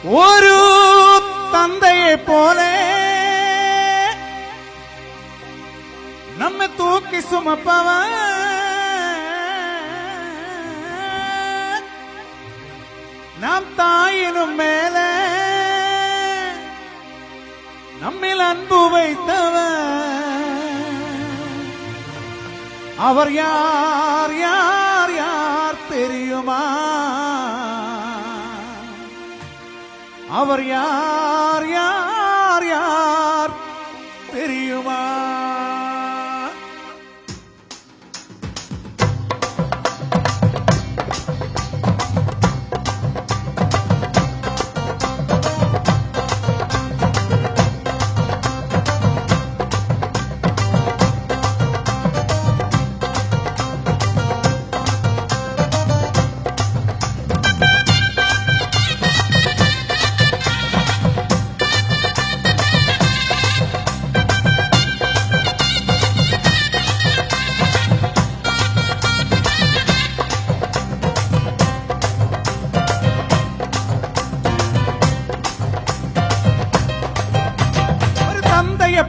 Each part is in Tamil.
ஒரு தந்தையை போல நம்ம தூக்கி சுமப்பவன் நாம் தாயினும் மேல நம்மில் அன்பு வைத்தவன் அவர் யார் யார் யார் தெரியுமா? அவர் யார் யார் யார் தெரியுமா?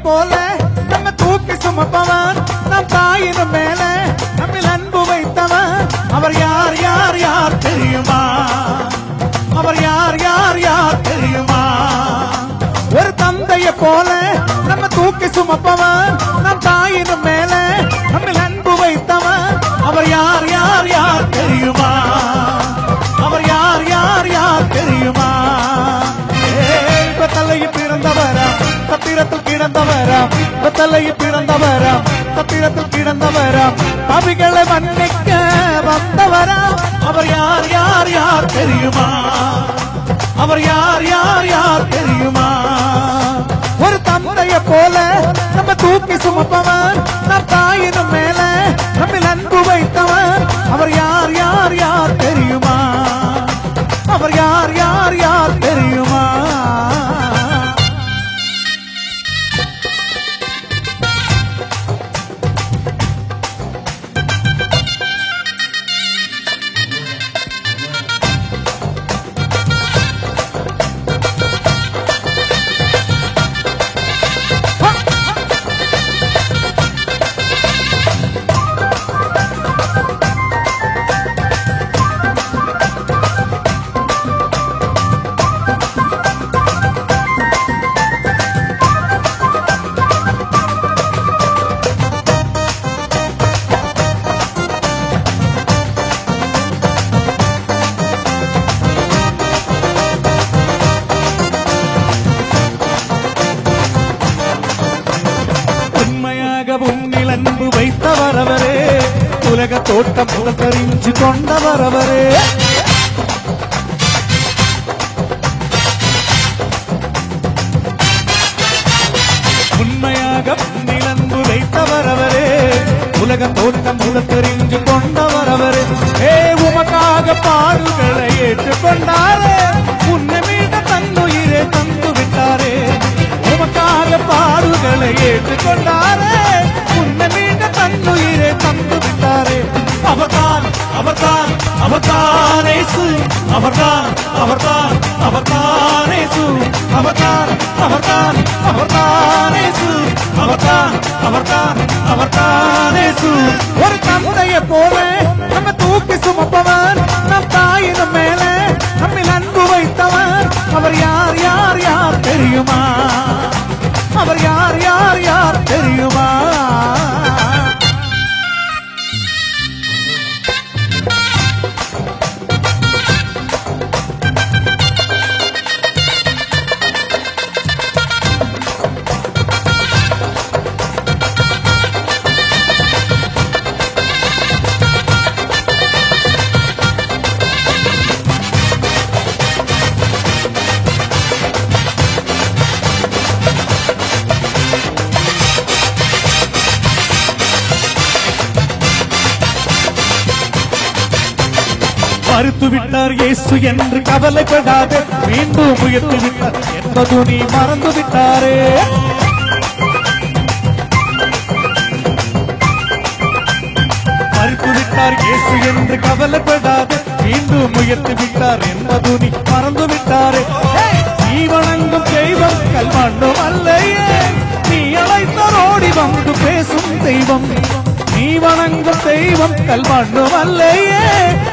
போல நம்ம தூக்கி சுமப்பவன் நம் தாயினும் மேல நம்மில் அன்பு வைத்தவன் அவர் யார் யார் யார் தெரியுமா? அவர் யார் யார் யார் தெரியுமா? ஒரு தந்தையை போல நம்ம தூக்கி சுமப்பவன் நம் தாயினும் மேல நம்மில் அன்பு வைத்தவன் அவர் யார் யார் யார் தெரியுமா? அவர் யார் யார் யார் தெரியுமா? தலையில் பிறந்தவரா சத்திரத்தில் கிடந்தவராம் தலையில் பிறந்தவராம் சத்திரத்தில் கிடந்தவராம் பாவிகளை மன்னிக்க வந்தவராம் அவர் யார் யார் யார் தெரியுமா? அவர் யார் யார் யார் தெரியுமா? ஒரு தந்தையை போல நம்ம தூக்கி சுமப்பவன் நம் தாயினும் மேல நம்மில் அன்பு வைத்தவன் அவர் யார் யார் யார் தெரியுமா? அவர் யார் யார் யார் தெரியுமா? உன்னில் அன்பு வைத்தவர் அவரே உலக தோட்டம் புலத்தறிஞ்சு கொண்டவர் அவரே உண்மையாக உன்னில் அன்பு வைத்தவர் அவரே உலக தோட்டம் புலத்தறிஞ்சு கொண்டவர் அவரே உமக்காக பாடுகளை ஏற்றுக்கொண்டாரே உன்னை மீத தன்னுயிரை தந்து விட்டாரே உமக்காக பாடுகளை ஏற்றுக்கொண்டாரே உன்னை மீண்ட தன்னுயிரை தந்து விட்டாரே அவர்தான் அவர்தான் அவர்தான் இயேசு அவர்தான் அவர்தான் அவர்தான் இயேசு அவர்தான் அவர்தான் அவர்தான் இயேசு அவர்தான் அவர்தான் அவர்தான் இயேசு ஒரு தந்தையை போல நம்ம தூக்கி சுமப்பவன் நம் தாயினும் மேல நம்மில் அன்பு வைத்தவன் அவர் யார் யார் யார் தெரியுமா? அவர் யார் யார் யார் தெரியுமா? மறுத்து விட்டார் இயேசு என்று கவலைப்படாதே மீண்டும் முயற்சி விட்டார் என்பது நீ மறந்து விட்டாரே மறுத்து விட்டார் இயேசு என்று கவலைப்படாதே மீண்டும் முயற்சி விட்டார் என்பது நீ மறந்து விட்டாரே தெய்வம் நீ வணங்கும் தெய்வம் கல்மண்ணும் அல்லையே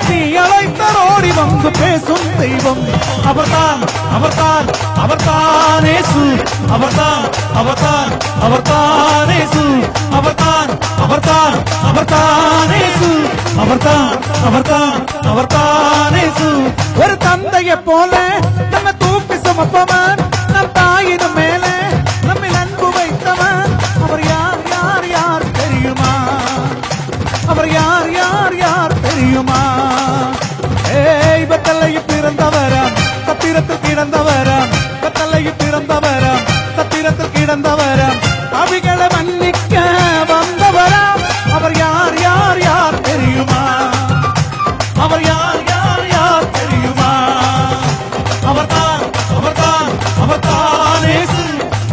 நீ அழைத்தரோடி வந்து பேசும் தெய்வம் அவர்தான் அவர்தான் அவர்தான் இயேசு அவர்தான் அவர்தான் அவர்தான் இயேசு அவர்தான் அவர்தான் அவர்தான் இயேசு அவர்தான் அவர்தான் அவர்தான் இயேசு ஒரு தந்தையை போல நம்ம தூக்கி சுமப்பவன் நம் தாயினும் மேலே நம்மில் அன்பு வைத்தவன் அவர் யார் யார் யார் தெரியுமா அவர் யார் யார் யார் தெரியுமா ஏய் பெத்தலையில் பிறந்தவராம் சத்திரத்தில் கிடந்தவராம் பெத்தலையில் பிறந்தவராம் சத்திரத்தில் கிடந்தவராம் அவிகளை மன்னிக்க வந்தவராம் அவர் யார் யார் யார் தெரியுமா அவர் யார் யார் யார் தெரியுமா அவர்தான் அவர்தான் அவர்தான் இயேசு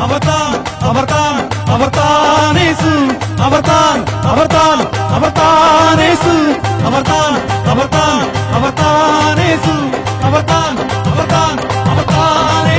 அவர்தான் அவர்தான் அவர்தான் இயேசு அவர்தான் அவர்தான் அவர்தான் இயேசு அவர்தான் அவர்தான் அவர்தான் இயேசு அவர்தான் அவர்தான் அவர்தான்